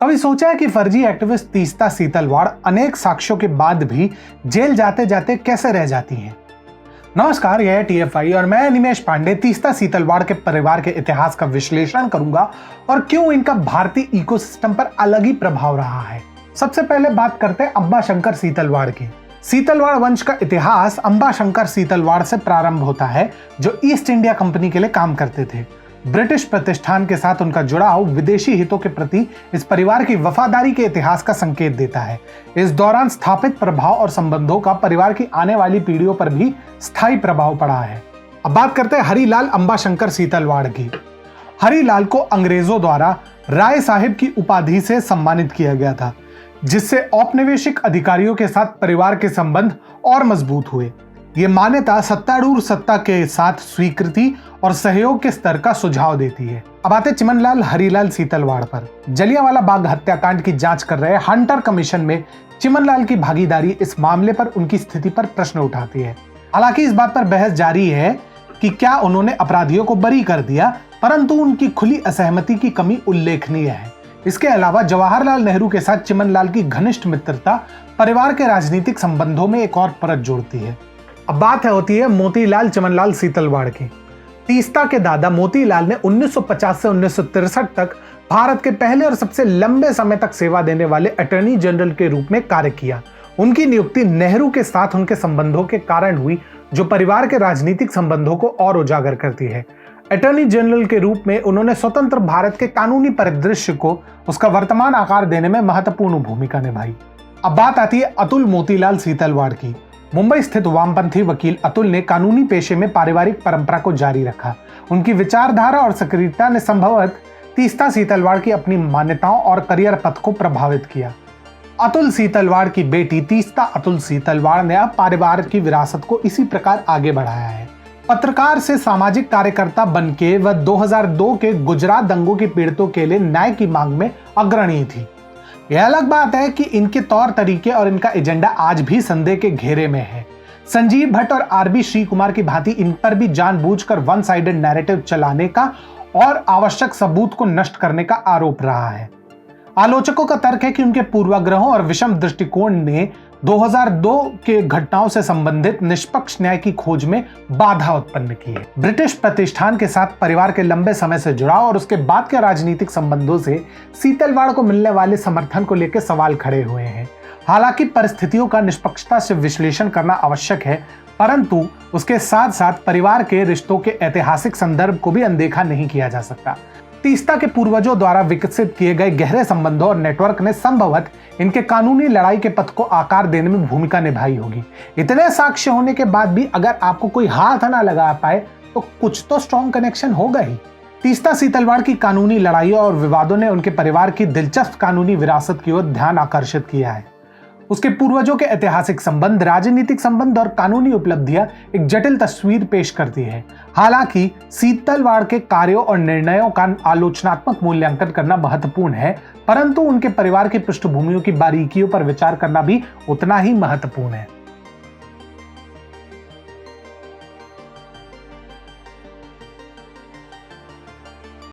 कभी सोचा है कि फर्जी एक्टिविस्ट तीस्ता सीतलवाड़ अनेक साक्ष्यों के बाद भी जेल जाते जाते कैसे रह जाती हैं? नमस्कार, यह है TFI और मैं निमेश पांडे तीस्ता सीतलवाड़ के परिवार के इतिहास का विश्लेषण करूंगा और क्यों इनका भारतीय इकोसिस्टम पर अलग ही प्रभाव रहा है। सबसे पहले बात करते हैं अंबाशंकर सीतलवाड़ की। सीतलवाड़ वंश का इतिहास अंबाशंकर सीतलवाड़ से प्रारंभ होता है, जो ईस्ट इंडिया कंपनी के लिए काम करते थे। ब्रिटिश प्रतिष्ठान के साथ उनका जुड़ाव विदेशी हितों के प्रति इस परिवार की वफादारी के इतिहास का संकेत देता है। इस दौरान स्थापित प्रभाव और संबंधों का परिवार की आने वाली पीढ़ियों पर भी स्थायी प्रभाव पड़ा है। अब बात करते हैं हरिलाल अंबाशंकर सीतलवाड़ की। हरिलाल को अंग्रेजों द्वारा राय साहिब की उपाधि से सम्मानित किया गया था, जिससे औपनिवेशिक अधिकारियों के साथ परिवार के संबंध और मजबूत हुए। ये मान्यता सत्तारूढ़ सत्ता के साथ स्वीकृति और सहयोग के स्तर का सुझाव देती है। अब आते चिमनलाल हरिलाल सीतलवाड़ पर। जलियांवाला बाग हत्याकांड की जांच कर रहे हंटर कमीशन में चिमनलाल की भागीदारी इस मामले पर उनकी स्थिति पर प्रश्न उठाती है। हालांकि इस बात पर बहस जारी है कि क्या उन्होंने अपराधियों को बरी कर दिया, परंतु उनकी खुली असहमति की कमी उल्लेखनीय है। इसके अलावा जवाहरलाल नेहरू के साथ चिमनलाल की घनिष्ठ मित्रता परिवार के राजनीतिक संबंधों में एक और परत जोड़ती है। अब बात होती है मोतीलाल चिमनलाल सीतलवाड़ की। तीस्ता के दादा मोतीलाल ने 1950 से 1963 तक भारत के पहले और सबसे लंबे समय तक सेवा देने वाले अटॉर्नी जनरल के रूप में कार्य किया। उनकी नियुक्ति नेहरू के साथ उनके संबंधों के कारण हुई, जो परिवार के राजनीतिक संबंधों को और उजागर करती है। अटॉर्नी जनरल के रूप में उन्होंने स्वतंत्र भारत के कानूनी परिदृश्य को उसका वर्तमान आकार देने में महत्वपूर्ण भूमिका निभाई। अब बात आती है अतुल मोतीलाल सीतलवाड़ की। मुंबई स्थित वामपंथी वकील अतुल ने कानूनी पेशे में पारिवारिक परंपरा को जारी रखा। उनकी विचारधारा और सक्रियता ने संभवतः तीस्ता सीतलवाड़ की अपनी मान्यताओं और करियर पथ को प्रभावित किया। अतुल सीतलवाड़ की बेटी तीस्ता अतुल सीतलवाड़ ने अब परिवार की विरासत को इसी प्रकार आगे बढ़ाया है। पत्रकार से सामाजिक कार्यकर्ता बनके वह 2002 के गुजरात दंगों के पीड़ितों के लिए न्याय की मांग में अग्रणी थी। यह अलग बात है कि इनके तौर तरीके और इनका एजेंडा आज भी संदेह के घेरे में है। संजीव भट्ट और RB श्री कुमार की भांति इन पर भी जानबूझकर वन साइडेड नैरेटिव चलाने का और आवश्यक सबूत को नष्ट करने का आरोप रहा है। आलोचकों का तर्क है कि उनके पूर्वाग्रहों और विषम दृष्टिकोण ने 2002 के घटनाओं से संबंधित निष्पक्ष न्याय की खोज में बाधा उत्पन्न की है। ब्रिटिश प्रतिष्ठान के साथ परिवार के लंबे समय से जुड़ाव और उसके बाद के राजनीतिक संबंधों से सीतलवाड़ को मिलने वाले समर्थन को लेकर सवाल खड़े हुए हैं। हालांकि परिस्थितियों का निष्पक्षता से विश्लेषण करना आवश्यक है, परंतु उसके साथ साथ परिवार के रिश्तों के ऐतिहासिक संदर्भ को भी अनदेखा नहीं किया जा सकता। तीस्ता के पूर्वजों द्वारा विकसित किए गए गहरे संबंधों और नेटवर्क ने संभवतः इनके कानूनी लड़ाई के पथ को आकार देने में भूमिका निभाई होगी। इतने साक्ष्य होने के बाद भी अगर आपको कोई हाथ ना लगा पाए तो कुछ तो स्ट्रॉन्ग कनेक्शन होगा ही। तीस्ता सीतलवाड़ की कानूनी लड़ाइयों और विवादों ने उनके परिवार की दिलचस्प कानूनी विरासत की ओर ध्यान आकर्षित किया है। उसके पूर्वजों के ऐतिहासिक संबंध, राजनीतिक संबंध और कानूनी उपलब्धियां एक जटिल तस्वीर पेश करती है। हालांकि सीतलवाड़ के कार्यों और निर्णयों का आलोचनात्मक मूल्यांकन करना महत्वपूर्ण है, परंतु उनके परिवार की पृष्ठभूमियों की बारीकियों पर विचार करना भी उतना ही महत्वपूर्ण है।